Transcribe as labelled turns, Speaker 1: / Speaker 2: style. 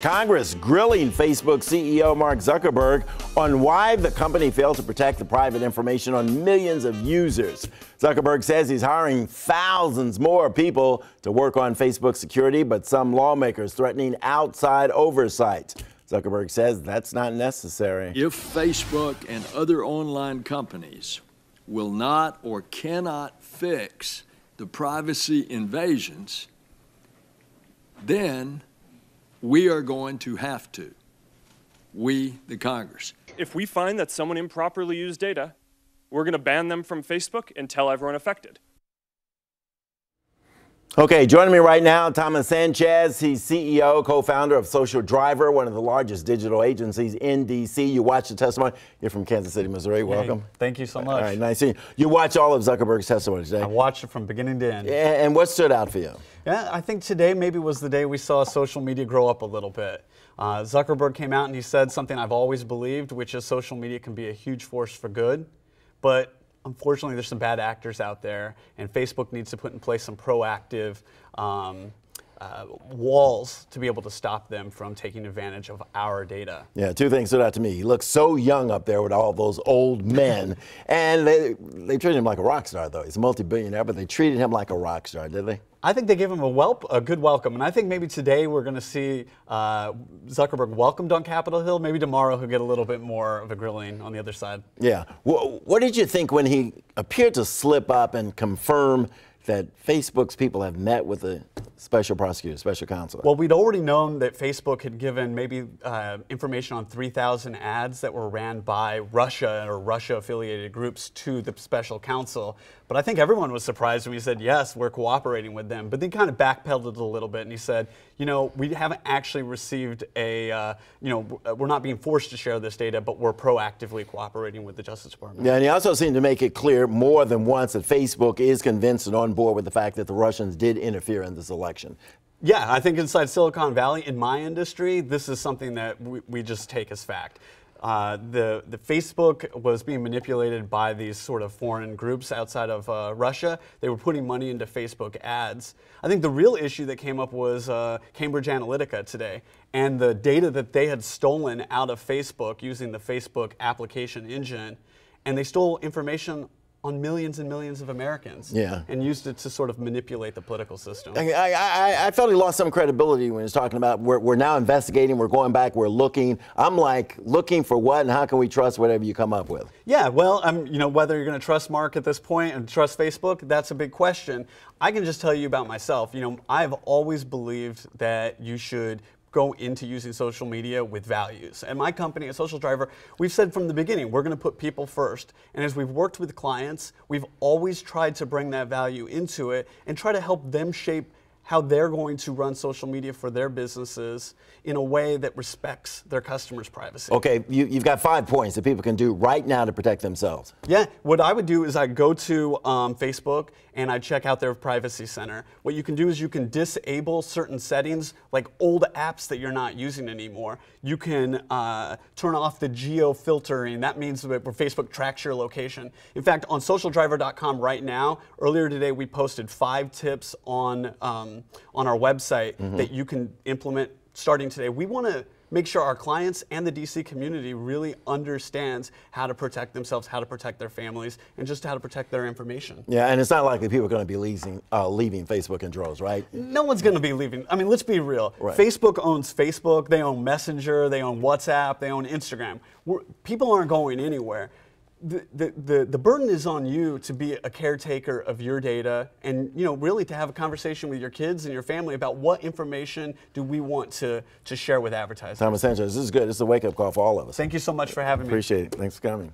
Speaker 1: Congress grilling Facebook CEO Mark Zuckerberg on why the company failed to protect the private information on millions of users. Zuckerberg says he's hiring thousands more people to work on Facebook security, but some lawmakers threatening outside oversight. Zuckerberg says that's not necessary.
Speaker 2: If Facebook and other online companies will not or cannot fix the privacy invasions, then we are going to have to. We, the Congress.
Speaker 3: If we find that someone improperly used data, we're going to ban them from Facebook and tell everyone affected.
Speaker 1: Okay, joining me right now, Thomas Sanchez. He's CEO, co-founder of Social Driver, one of the largest digital agencies in D.C. You watched the testimony. You're from Kansas City, Missouri. Welcome.
Speaker 4: Hey, thank you so much.
Speaker 1: All right, nice seeing you. You watched all of Zuckerberg's testimony today.
Speaker 4: I watched it from beginning to end.
Speaker 1: And what stood out for you?
Speaker 4: Yeah, I think today maybe was the day we saw social media grow up a little bit. Zuckerberg came out and he said something I've always believed, which is social media can be a huge force for good, but unfortunately, there's some bad actors out there, and Facebook needs to put in place some proactive walls to be able to stop them from taking advantage of our data.
Speaker 1: Yeah, two things stood out to me. He looks so young up there with all those old men, and they treated him like a rock star, though. He's a multi-billionaire, but they treated him like a rock star, did they?
Speaker 4: I think they gave him a good welcome, and I think maybe today we're going to see Zuckerberg welcomed on Capitol Hill. Maybe tomorrow he'll get a little bit more of a grilling on the other side.
Speaker 1: Yeah. What did you think when he appeared to slip up and confirm that Facebook's people have met with a special prosecutor, special counsel?
Speaker 4: Well, we'd already known that Facebook had given maybe information on 3,000 ads that were ran by Russia or Russia-affiliated groups to the special counsel. But I think everyone was surprised when he said, yes, we're cooperating with them. But then kind of backpedaled a little bit and he said, you know, we haven't actually received a, we're not being forced to share this data, but we're proactively cooperating with the Justice Department.
Speaker 1: Yeah, and he also seemed to make it clear more than once that Facebook is convinced and on board with the fact that the Russians did interfere in this election.
Speaker 4: Yeah, I think inside Silicon Valley, in my industry, this is something that we just take as fact. The Facebook was being manipulated by these sort of foreign groups outside of Russia. They were putting money into Facebook ads. I think the real issue that came up was Cambridge Analytica today and the data that they had stolen out of Facebook using the Facebook application engine, and they stole information on millions and millions of Americans, and used it to sort of manipulate the political system.
Speaker 1: I felt he lost some credibility when he was talking about we're now investigating, we're going back, we're looking. I'm like, looking for what, and how can we trust whatever you come up with? Yeah,
Speaker 4: well, whether you're going to trust Mark at this point and trust Facebook, that's a big question. I can just tell you about myself. I've always believed that you should go into using social media with values. And my company, at Social Driver, we've said from the beginning, we're going to put people first. And as we've worked with clients, we've always tried to bring that value into it and try to help them shape how they're going to run social media for their businesses in a way that respects their customers' privacy.
Speaker 1: Okay, you've got 5 points that people can do right now to protect themselves.
Speaker 4: Yeah, what I would do is I'd go to Facebook and I'd check out their privacy center. What you can do is you can disable certain settings, like old apps that you're not using anymore. You can turn off the geo filtering. That means that where Facebook tracks your location. In fact, on socialdriver.com right now, earlier today we posted 5 tips on our website that you can implement starting today. We want to make sure our clients and the DC community really understands how to protect themselves, how to protect their families, and just how to protect their information.
Speaker 1: Yeah, and it's not likely people are going to be leaving Facebook in droves, right?
Speaker 4: No one's going to be leaving. I mean, let's be real.
Speaker 1: Right.
Speaker 4: Facebook owns Facebook, they own Messenger, they own WhatsApp, they own Instagram. People aren't going anywhere. The burden is on you to be a caretaker of your data and really to have a conversation with your kids and your family about what information do we want to share with advertisers.
Speaker 1: Thomas Sanchez, this is good. This is a wake-up call for all of us.
Speaker 4: Thank you so much for having me.
Speaker 1: Appreciate it. Thanks for coming.